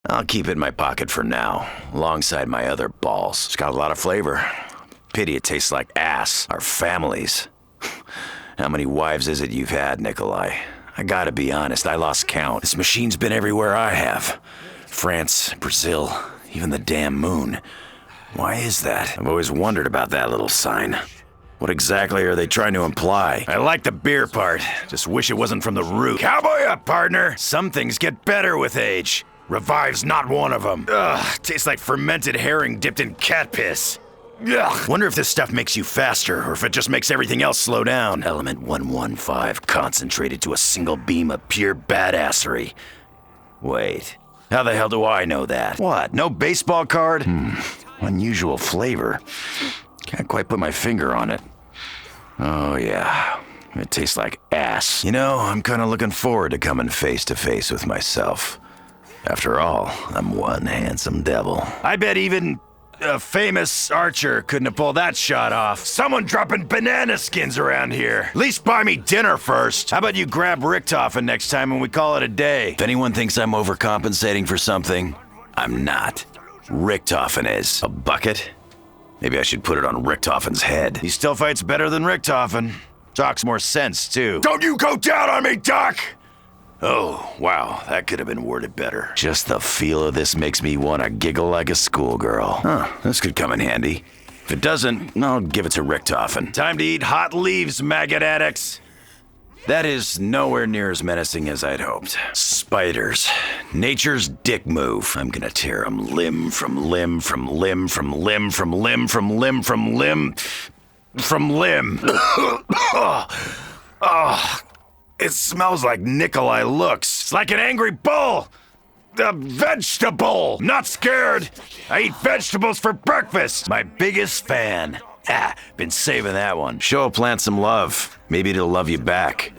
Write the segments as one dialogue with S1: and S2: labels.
S1: I'll keep it in my pocket for now, alongside my other balls. It's got a lot of flavor. Pity it tastes like ass. Our families. How many wives is it you've had, Nikolai? I gotta be honest, I lost count. This machine's been everywhere I have. France, Brazil, even the damn moon. Why is that? I've always wondered about that little sign. What exactly are they trying to imply? I like the beer part. Just wish it wasn't from the root. Cowboy up, partner! Some things get better with age. Revive's not one of them. Ugh, tastes like fermented herring dipped in cat piss. Ugh. Wonder if this stuff makes you faster, or if it just makes everything else slow down. Element 115 concentrated to a single beam of pure badassery. Wait, how the hell do I know that? What, no baseball card? Unusual flavor. Can't quite put my finger on it. Oh yeah, it tastes like ass. You know, I'm kinda looking forward to coming face to face with myself. After all, I'm one handsome devil. I bet even a famous archer couldn't have pulled that shot off. Someone dropping banana skins around here. At least buy me dinner first. How about you grab Richtofen next time when we call it a day? If anyone thinks I'm overcompensating for something, I'm not. Richtofen is. A bucket? Maybe I should put it on Richtofen's head. He still fights better than Richtofen. Talks more sense, too. Don't you go down on me, Doc! Oh, wow, that could have been worded better. Just the feel of this makes me want to giggle like a schoolgirl. Huh, this could come in handy. If it doesn't, I'll give it to Richtofen. Time to eat hot leaves, maggot addicts. That is nowhere near as menacing as I'd hoped. Spiders. Nature's dick move. I'm gonna tear them limb from limb from limb from limb from limb from limb from limb from limb. Oh, it smells like Nikolai looks. It's like an angry bull. A vegetable. Not scared. I eat vegetables for breakfast. My biggest fan. Been saving that one. Show a plant some love. Maybe it'll love you back.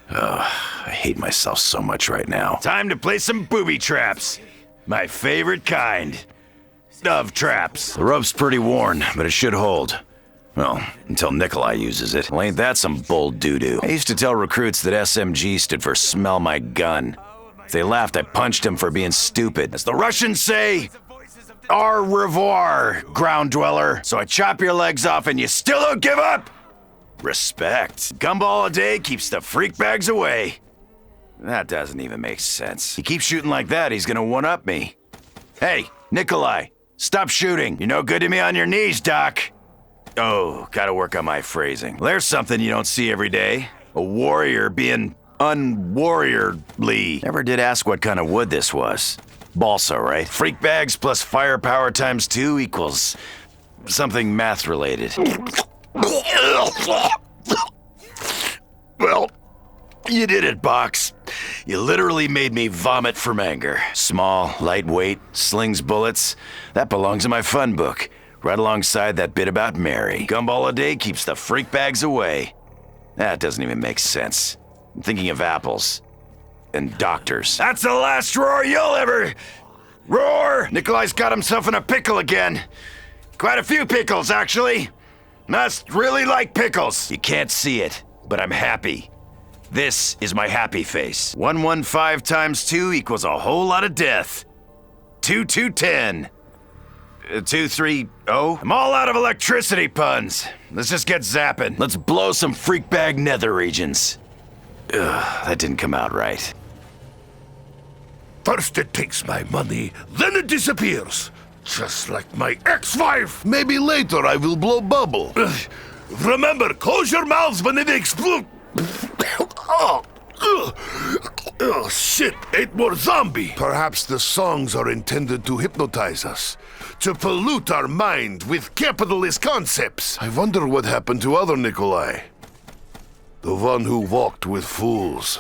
S1: I hate myself so much right now. Time to play some booby traps. My favorite kind of traps. The rope's pretty worn, but it should hold. Well, until Nikolai uses it. Well, ain't that some bull doo-doo? I used to tell recruits that SMG stood for smell my gun. If they laughed, I punched them for being stupid. As the Russians say, au revoir, ground dweller. So I chop your legs off and you still don't give up? Respect. Gumball a day keeps the freak bags away. That doesn't even make sense. He keeps shooting like that, he's gonna one-up me. Hey, Nikolai, stop shooting. You're no good to me on your knees, Doc. Oh, gotta work on my phrasing. There's something you don't see every day. A warrior being unwarriorly. Never did ask what kind of wood this was. Balsa, right? Freak bags plus firepower times 2 equals something math related. Well, you did it, Box. You literally made me vomit from anger. Small, lightweight, slings bullets. That belongs in my fun book, right alongside that bit about Mary. Gumball a day keeps the freak bags away. That doesn't even make sense. I'm thinking of apples. And doctors. That's the last roar you'll ever roar! Nikolai's got himself in a pickle again. Quite a few pickles, actually. Must really like pickles. You can't see it, but I'm happy. This is my happy face. 115 times 2 equals a whole lot of death. 2-2-10. 2-3-0. I'm all out of electricity puns. Let's just get zapping. Let's blow some freak bag nether regions. Ugh, that didn't come out right.
S2: First it takes my money, then it disappears. Just like my ex-wife. Maybe later I will blow bubble. Remember, close your mouths when it explodes. Oh, shit, 8 more zombie. Perhaps the songs are intended to hypnotize us, to pollute our mind with capitalist concepts. I wonder what happened to other Nikolai. The one who walked with fools.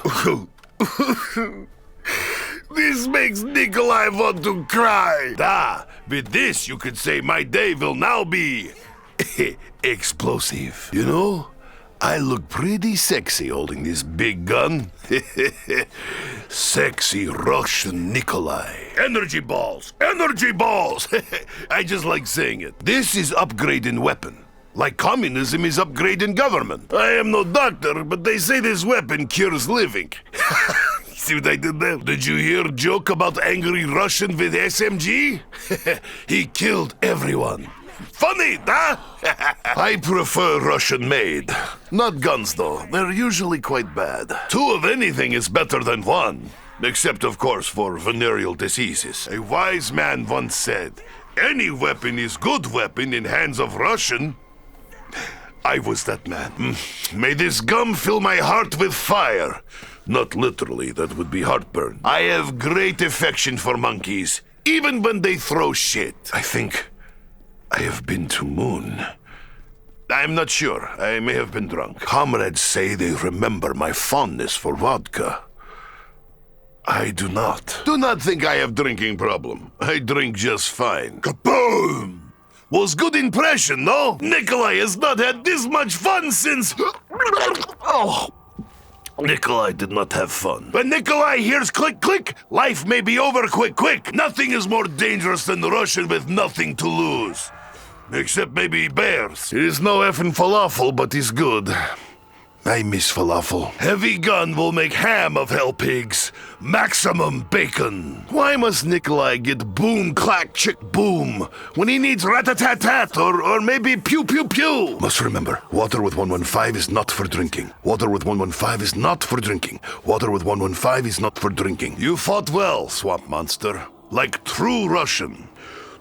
S2: This makes Nikolai want to cry. With this you could say my day will now be explosive. You know, I look pretty sexy holding this big gun. Sexy Russian Nikolai. Energy balls! Energy balls! I just like saying it. This is upgrading weapon. Like communism is upgrading government. I am no doctor, but they say this weapon cures living. See what I did there? Did you hear joke about angry Russian with SMG? He killed everyone. Funny, huh? I prefer Russian-made. Not guns, though. They're usually quite bad. Two of anything is better than one. Except, of course, for venereal diseases. A wise man once said, any weapon is good weapon in hands of Russian. I was that man. May this gum fill my heart with fire. Not literally, that would be heartburn. I have great affection for monkeys, even when they throw shit. I think I have been to Moon. I'm not sure. I may have been drunk. Comrades say they remember my fondness for vodka. I do not. Do not think I have drinking problem. I drink just fine. Kaboom! Was good impression, no? Nikolai has not had this much fun since... Oh! Nikolai did not have fun. When Nikolai hears click, click, life may be over quick, quick. Nothing is more dangerous than the Russian with nothing to lose. Except maybe bears. It is no effing falafel, but it's good. I miss falafel. Heavy gun will make ham of hell pigs. Maximum bacon. Why must Nikolai get boom, clack, chick, boom when he needs rat-a-tat-tat or maybe pew-pew-pew? Must remember, water with 115 is not for drinking. Water with 115 is not for drinking. Water with 115 is not for drinking. You fought well, swamp monster. Like true Russian.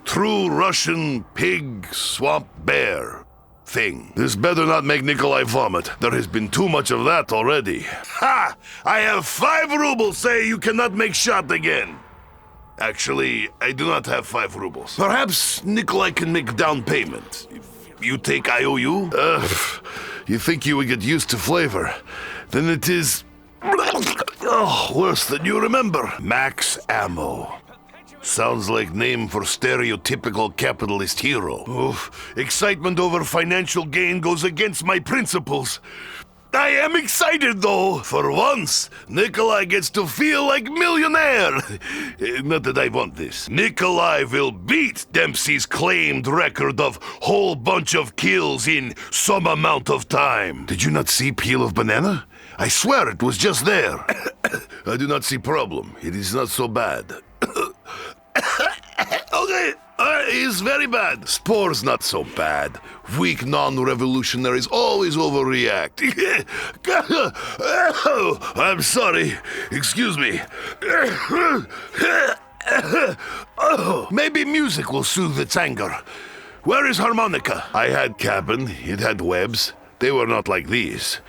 S2: True Russian pig, swamp bear. Thing. This better not make Nikolai vomit. There has been too much of that already. Ha! I have 5 rubles say you cannot make shot again. Actually, I do not have 5 rubles. Perhaps Nikolai can make down payment. If you take IOU? You think you would get used to flavor. Then it is... Oh, worse than you remember. Max ammo. Sounds like name for stereotypical capitalist hero. Oof. Excitement over financial gain goes against my principles. I am excited, though. For once, Nikolai gets to feel like millionaire. Not that I want this. Nikolai will beat Dempsey's claimed record of whole bunch of kills in some amount of time. Did you not see peel of banana? I swear it was just there. I do not see problem. It is not so bad. Okay, it's very bad. Spore's not so bad. Weak non-revolutionaries always overreact. I'm sorry. Excuse me. Maybe music will soothe its anger. Where is harmonica? I had cabin. It had webs. They were not like these.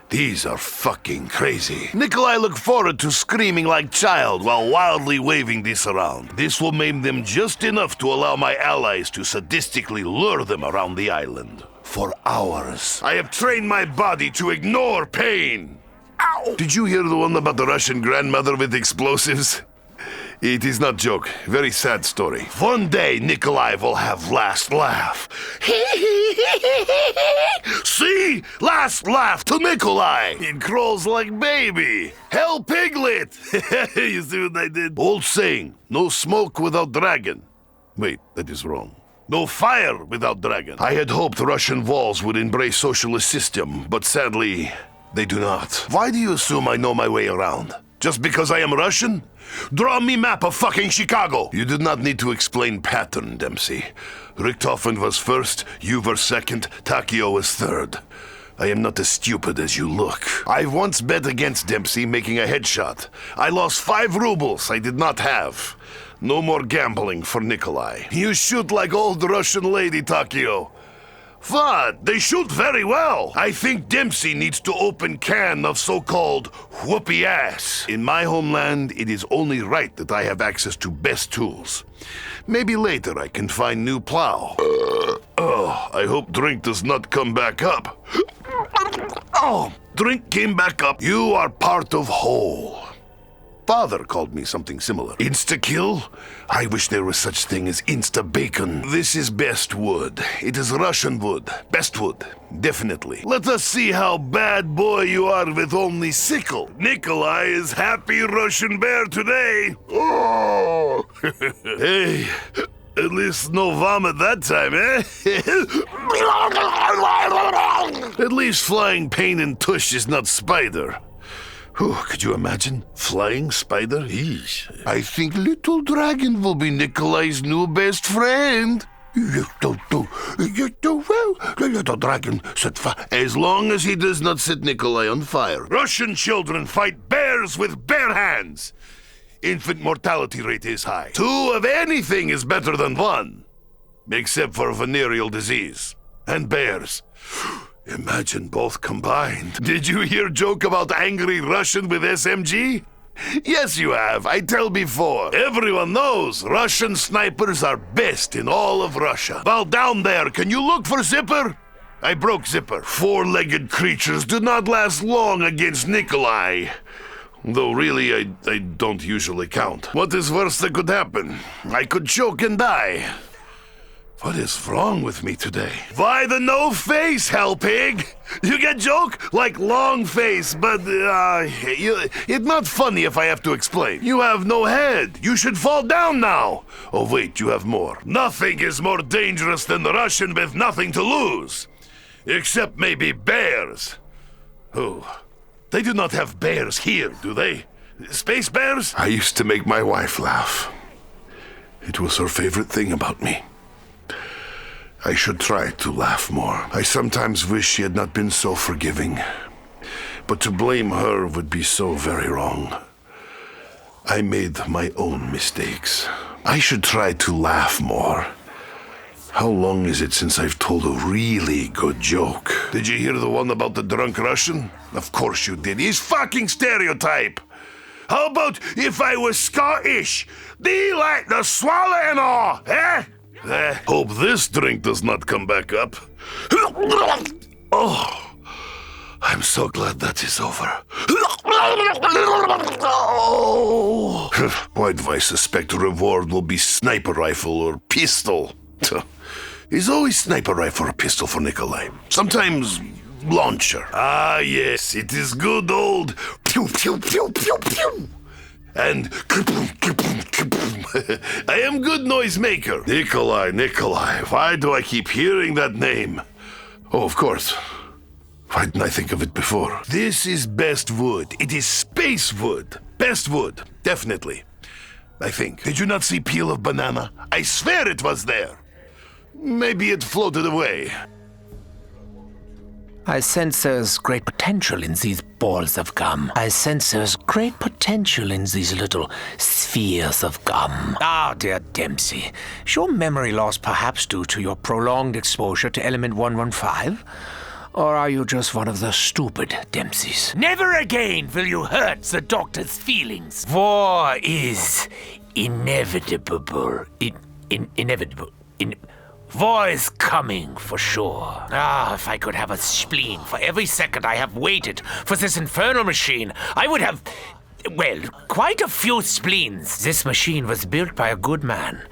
S2: These are fucking crazy. Nikolai looked forward to screaming like child while wildly waving this around. This will maim them just enough to allow my allies to sadistically lure them around the island. For hours. I have trained my body to ignore pain. Ow! Did you hear the one about the Russian grandmother with explosives? It is not joke. Very sad story. One day, Nikolai will have last laugh. See? Last laugh to Nikolai. It crawls like baby. Hell piglet. You see what I did? Old saying, no smoke without dragon. Wait, that is wrong. No fire without dragon. I had hoped Russian walls would embrace socialist system, but sadly, they do not. Why do you assume I know my way around? Just because I am Russian? Draw me map of fucking Chicago! You did not need to explain pattern, Dempsey. Richtofen was first, you were second, Takeo was third. I am not as stupid as you look. I once bet against Dempsey making a headshot. I lost 5 rubles I did not have. No more gambling for Nikolai. You shoot like old Russian lady, Takeo. What? They shoot very well. I think Dempsey needs to open can of so-called whoopee ass. In my homeland, it is only right that I have access to best tools. Maybe later I can find new plow. I hope drink does not come back up. Oh, drink came back up. You are part of whole. Father called me something similar. Insta-kill? I wish there was such thing as insta-bacon. This is best wood. It is Russian wood. Best wood. Definitely. Let us see how bad boy you are with only sickle. Nikolai is happy Russian bear today. Oh! Hey, at least no vomit that time, eh? At least flying pain and tush is not spider. Could you imagine? Flying spider? Eesh. I think little dragon will be Nikolai's new best friend. Little dragon, as long as he does not set Nikolai on fire. Russian children fight bears with bare hands. Infant mortality rate is high. 2 of anything is better than 1. Except for venereal disease. And bears. Imagine both combined. Did you hear joke about angry Russian with SMG? Yes, you have. I tell before. Everyone knows Russian snipers are best in all of Russia. Well, down there, can you look for Zipper? I broke Zipper. 4-legged creatures do not last long against Nikolai. Though really, I don't usually count. What is worse that could happen? I could choke and die. What is wrong with me today? Why the no face, hell pig? You get joke? Like long face, but it's not funny if I have to explain. You have no head. You should fall down now. Oh wait, you have more. Nothing is more dangerous than the Russian with nothing to lose. Except maybe bears. Oh, they do not have bears here, do they? Space bears? I used to make my wife laugh. It was her favorite thing about me. I should try to laugh more. I sometimes wish she had not been so forgiving. But to blame her would be so very wrong. I made my own mistakes. I should try to laugh more. How long is it since I've told a really good joke? Did you hear the one about the drunk Russian? Of course you did. He's fucking stereotype. How about if I was Scottish? Thee like the swallow and all, eh? Hope this drink does not come back up. Oh, I'm so glad that is over. Why do I suspect the reward will be sniper rifle or pistol? It's always sniper rifle or pistol for Nikolai. Sometimes launcher. Ah, yes, it is good old pew pew pew pew pew. And I am good noise maker. Nikolai, why do I keep hearing that name? Oh, of course. Why didn't I think of it before? This is best wood. It is space wood. Best wood, definitely. I think. Did you not see peel of banana? I swear it was there. Maybe it floated away.
S3: I sense there's great potential in these balls of gum. I sense there's great potential in these little spheres of gum. Ah, dear Dempsey, is your memory loss perhaps due to your prolonged exposure to element 115? Or are you just one of the stupid Dempseys? Never again will you hurt the doctor's feelings. War is inevitable. Inevitable. War is coming, for sure. Ah, if I could have a spleen for every second I have waited for this infernal machine, I would have, well, quite a few spleens. This machine was built by a good man,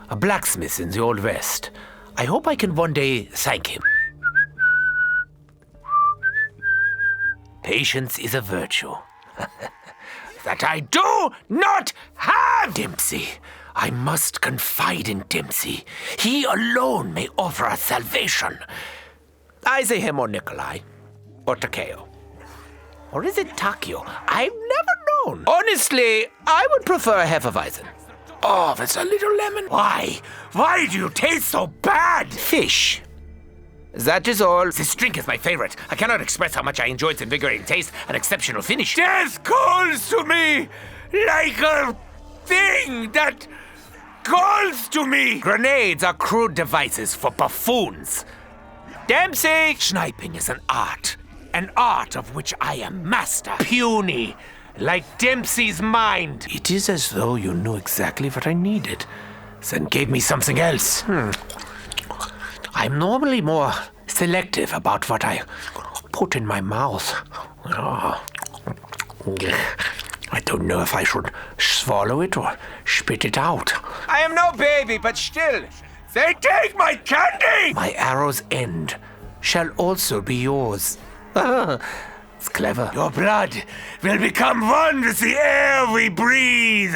S3: a blacksmith in the Old West. I hope I can one day thank him. Patience is a virtue that I do not have, Dempsey. I must confide in Dempsey. He alone may offer us salvation. Either him or Nikolai. Or Takeo. Or is it Takeo? I've never known. Honestly, I would prefer Hefeweizen. Oh, with a little lemon. Why? Why do you taste so bad? Fish. That is all. This drink is my favorite. I cannot express how much I enjoy its invigorating taste and exceptional finish. Death calls to me like a thing that calls to me! Grenades are crude devices for buffoons. Dempsey! Sniping is an art of which I am master. Puny, like Dempsey's mind. It is as though you knew exactly what I needed, then gave me something else. I'm normally more selective about what I put in my mouth. Oh. I don't know if I should swallow it or spit it out. I am no baby, but still, they take my candy! My arrow's end shall also be yours. It's clever. Your blood will become one with the air we breathe.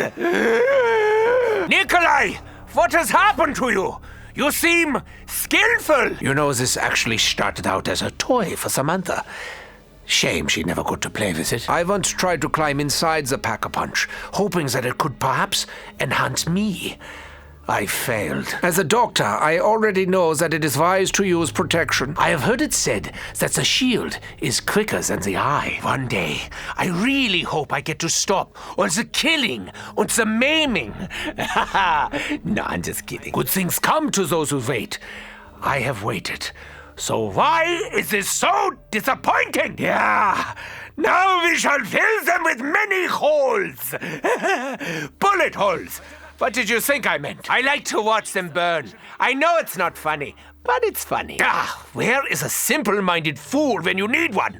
S3: Nikolai, what has happened to you? You seem skillful. You know, this actually started out as a toy for Samantha. Shame she never got to play with it. I once tried to climb inside the Pack-a-Punch, hoping that it could perhaps enhance me. I failed. As a doctor, I already know that it is wise to use protection. I have heard it said that the shield is quicker than the eye. One day, I really hope I get to stop all the killing and the maiming. No, I'm just kidding. Good things come to those who wait. I have waited. So why is this so disappointing? Yeah, now we shall fill them with many holes. Bullet holes. What did you think I meant? I like to watch them burn. I know it's not funny, but it's funny. Where is a simple-minded fool when you need one?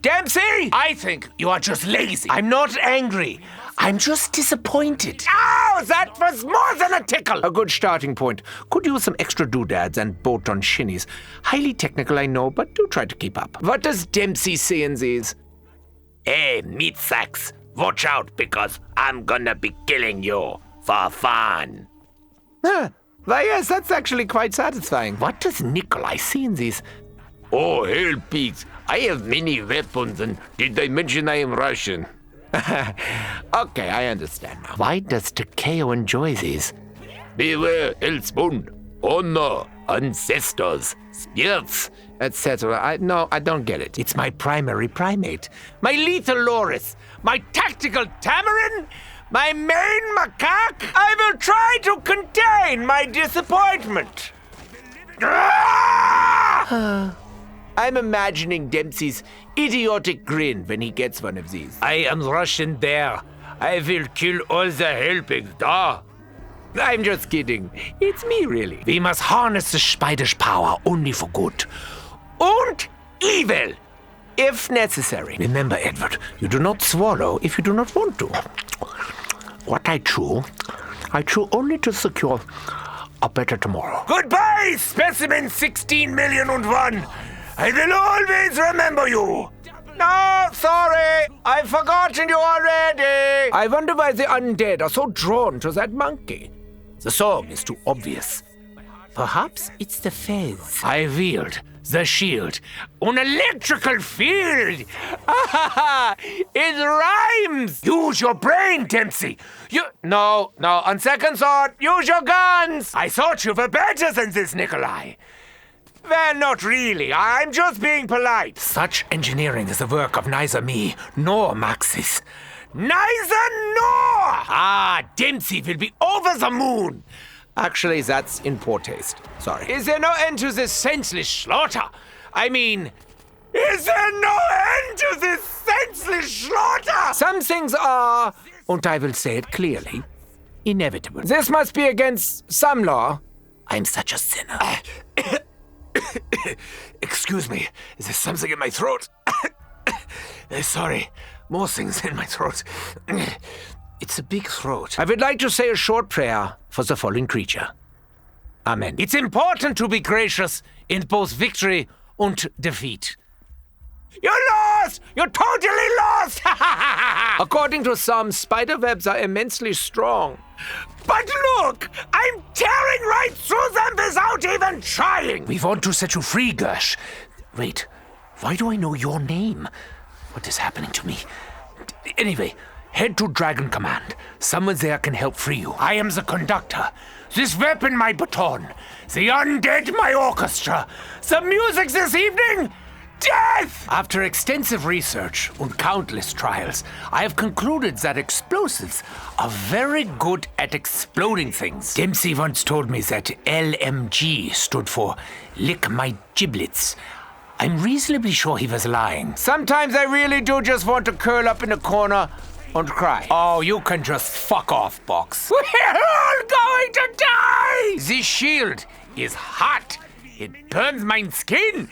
S3: Dempsey, I think you are just lazy. I'm not angry. I'm just disappointed. Oh, that was more than a tickle. A good starting point. Could use some extra doodads and bolt-on shinnies. Highly technical, I know, but do try to keep up. What does Dempsey see in these? Hey, meat sacks. Watch out, because I'm gonna be killing you. For fun. Why, yes, that's actually quite satisfying. What does Nikolai see in these? Oh, hell, pigs. I have many weapons, and did I mention I am Russian? Okay, I understand now. Why does Takeo enjoy these? Beware, hellspawn, honor, ancestors, spirits, etc. I don't get it. It's my primary primate, my lethal loris, my tactical tamarin, my main macaque. I will try to contain my disappointment. I'm imagining Dempsey's idiotic grin when he gets one of these. I am Russian there. I will kill all the helpings, da. I'm just kidding. It's me, really. We must harness the spider's power only for good. And evil, if necessary. Remember, Edward, you do not swallow if you do not want to. What I chew only to secure a better tomorrow. Goodbye, specimen 16,000,001. I will always remember you. No, sorry. I've forgotten you already. I wonder why the undead are so drawn to that monkey. The song is too obvious. Perhaps it's the fez. I wield the shield. An electrical field. It rhymes. Use your brain, Dempsey. No, on second thought, use your guns. I thought you were better than this, Nikolai. Well, not really. I'm just being polite. Such engineering is the work of neither me nor Maxis. Neither nor! Dempsey will be over the moon. Actually, that's in poor taste. Sorry. Is there no end to this senseless slaughter? I mean, is there no end to this senseless slaughter? Some things are, and I will say it clearly, inevitable. This must be against some law. I'm such a sinner. Excuse me, is there something in my throat? Sorry, more things in my throat. It's a big throat. I would like to say a short prayer for the fallen creature. Amen. It's important to be gracious in both victory and defeat. You're lost! You're totally lost! According to some, spiderwebs are immensely strong. But look! I'm tearing right through them without even trying! We want to set you free, Gersh. Wait, why do I know your name? What is happening to me? Anyway, head to Dragon Command. Someone there can help free you. I am the conductor. This weapon, my baton. The undead, my orchestra. The music this evening, death! After extensive research and countless trials, I have concluded that explosives are very good at exploding things. Dempsey once told me that LMG stood for Lick My Giblets. I'm reasonably sure he was lying. Sometimes I really do just want to curl up in a corner and cry. Oh, you can just fuck off, Box. We're all going to die! This shield is hot. It burns my skin.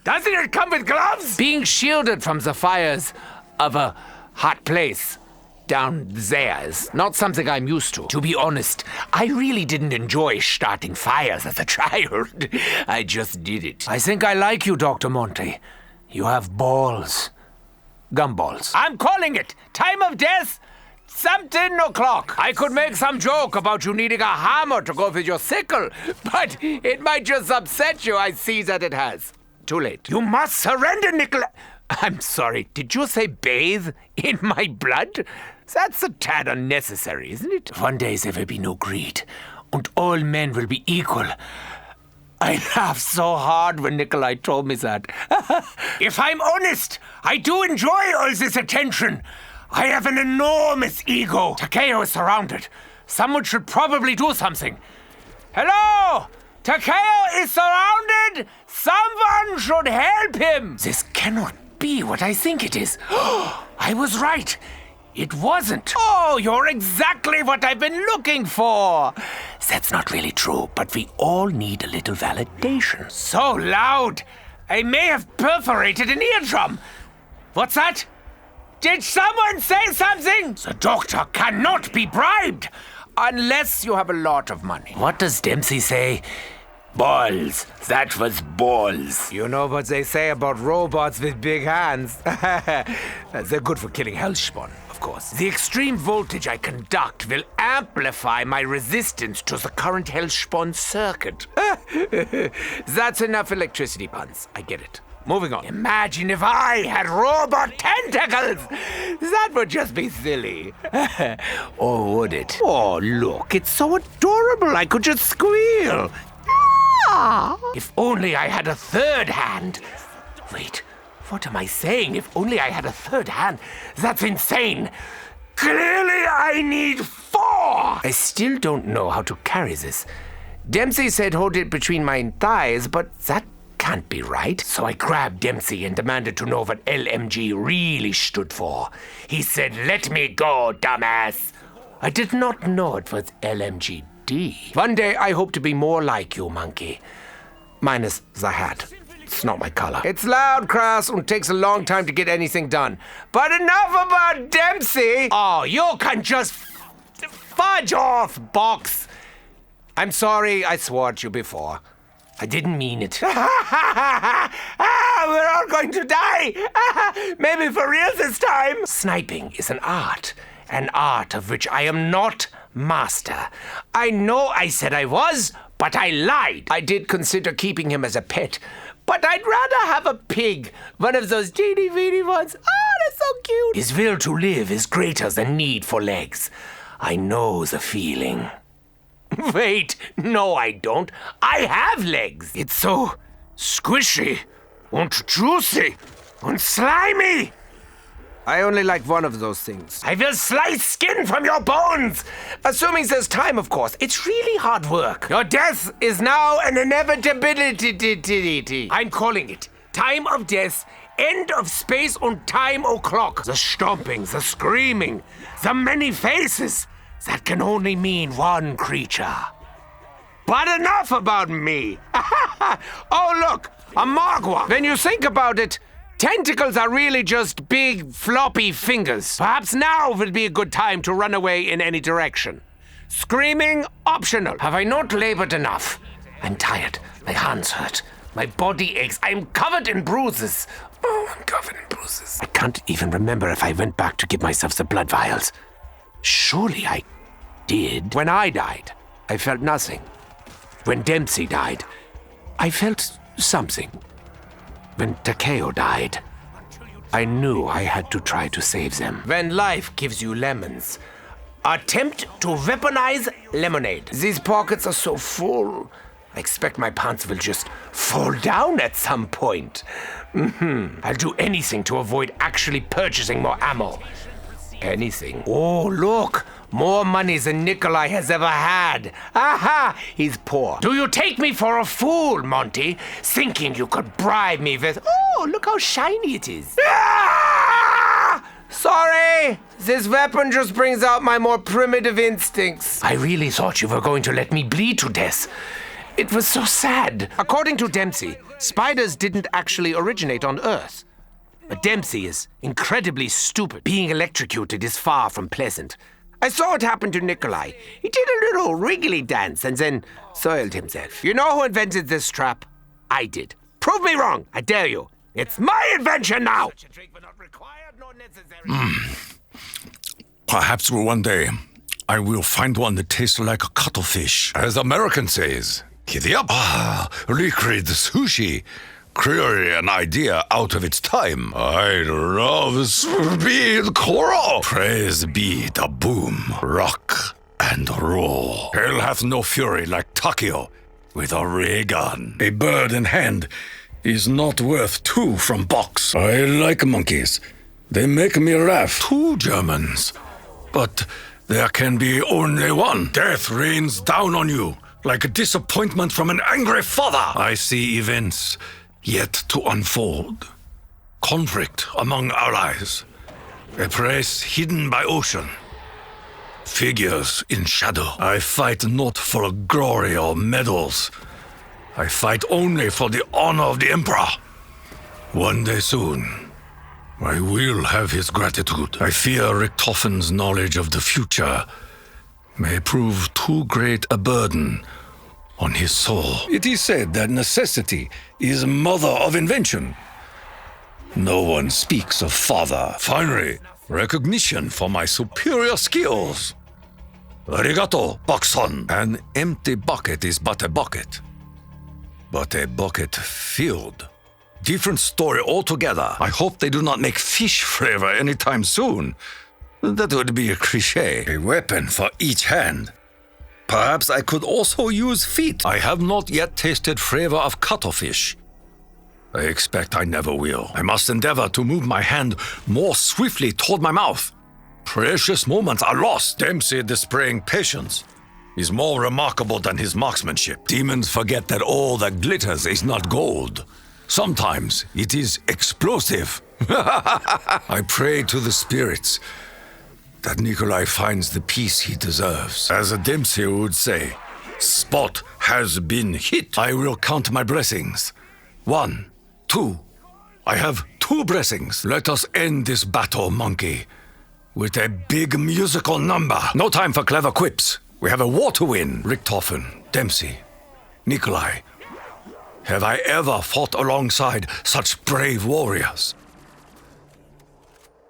S3: Doesn't it come with gloves? Being shielded from the fires of a hot place down there is not something I'm used to. To be honest, I really didn't enjoy starting fires as a child. I just did it. I think I like you, Dr. Monte. You have balls. Gumballs. I'm calling it. Time of death, something o'clock. I could make some joke about you needing a hammer to go with your sickle, but it might just upset you. I see that it has. Too late. You must surrender, Nikolai. I'm sorry, did you say bathe in my blood? That's a tad unnecessary, isn't it? One day there will be no greed, and all men will be equal. I laughed so hard when Nikolai told me that. If I'm honest, I do enjoy all this attention. I have an enormous ego. Takeo is surrounded. Someone should probably do something. Hello! Takeo is surrounded! Someone should help him! This cannot be what I think it is. I was right. It wasn't. Oh, you're exactly what I've been looking for. That's not really true, but we all need a little validation. So loud! I may have perforated an eardrum. What's that? Did someone say something? The doctor cannot be bribed unless you have a lot of money. What does Dempsey say? Balls. That was balls. You know what they say about robots with big hands. They're good for killing Hellspawn, of course. The extreme voltage I conduct will amplify my resistance to the current Hellspawn circuit. That's enough electricity puns. I get it. Moving on. Imagine if I had robot tentacles! That would just be silly. Or would it? Oh, look, it's so adorable I could just squeal. If only I had a third hand. Wait, what am I saying? If only I had a third hand. That's insane. Clearly I need 4. I still don't know how to carry this. Dempsey said hold it between my thighs, but that can't be right. So I grabbed Dempsey and demanded to know what LMG really stood for. He said, "Let me go, dumbass." I did not know it was LMGD. One day I hope to be more like you, monkey. Minus the hat. It's not my color. It's loud, crass, and takes a long time to get anything done. But enough about Dempsey! Oh, you can just fudge off, box. I'm sorry I swore at you before. I didn't mean it. We're all going to die! Maybe for real this time! Sniping is an art of which I am not master. I know I said I was, but I lied. I did consider keeping him as a pet, but I'd rather have a pig, one of those teeny-weeny ones. Oh, they're so cute. His will to live is greater than need for legs. I know the feeling. Wait, no I don't. I have legs. It's so squishy and juicy and slimy. I only like one of those things. I will slice skin from your bones! Assuming there's time, of course. It's really hard work. Your death is now an inevitability. I'm calling it. Time of death, end of space and time o'clock. The stomping, the screaming, the many faces. That can only mean one creature. But enough about me. Oh, look, a Mogwai. When you think about it, tentacles are really just big, floppy fingers. Perhaps now would be a good time to run away in any direction. Screaming, optional. Have I not labored enough? I'm tired. My hands hurt. My body aches. I'm covered in bruises. Oh, I'm covered in bruises. I can't even remember if I went back to give myself the blood vials. Surely I did. When I died, I felt nothing. When Dempsey died, I felt something. When Takeo died, I knew I had to try to save them. When life gives you lemons, attempt to weaponize lemonade. These pockets are so full. I expect my pants will just fall down at some point. I'll do anything to avoid actually purchasing more ammo. Anything. Oh, look! More money than Nikolai has ever had. Aha! He's poor. Do you take me for a fool, Monty? Thinking you could bribe me with... Oh, look how shiny it is. Ah! Sorry! This weapon just brings out my more primitive instincts. I really thought you were going to let me bleed to death. It was so sad. According to Dempsey, spiders didn't actually originate on Earth. But Dempsey is incredibly stupid. Being electrocuted is far from pleasant. I saw it happen to Nikolai. He did a little wriggly dance and then soiled himself. You know who invented this trap? I did. Prove me wrong, I dare you. It's my invention now!
S4: Perhaps one day I will find one that tastes like a cuttlefish. As American says, giddy up. Recreate the sushi. clearly an idea out of its time. I love speed choral. Praise be the boom, rock, and roll. Hell hath no fury like Takeo with a ray gun. A bird in hand is not worth two from box. I like monkeys. They make me laugh. Two Germans. But there can be only one. Death rains down on you like a disappointment from an angry father. I see events yet to unfold. Conflict among allies. A place hidden by ocean. Figures in shadow. I fight not for glory or medals. I fight only for the honor of the Emperor. One day soon, I will have his gratitude. I fear Richtofen's knowledge of the future may prove too great a burden on his soul. It is said that necessity is mother of invention. No one speaks of father. Finally, recognition for my superior skills. Arigato, Bakson. An empty bucket is but a bucket. But a bucket filled. Different story altogether. I hope they do not make fish flavor anytime soon. That would be a cliché. A weapon for each hand. Perhaps I could also use feet. I have not yet tasted flavor of cuttlefish. I expect I never will. I must endeavor to move my hand more swiftly toward my mouth. Precious moments are lost. Dempsey displaying patience is more remarkable than his marksmanship. Demons forget that all that glitters is not gold. Sometimes it is explosive. I pray to the spirits that Nikolai finds the peace he deserves. As a Dempsey would say, spot has been hit. I will count my blessings. 1, 2. I have 2 blessings. Let us end this battle, monkey, with a big musical number. No time for clever quips. We have a war to win. Richtofen, Dempsey, Nikolai. Have I ever fought alongside such brave warriors?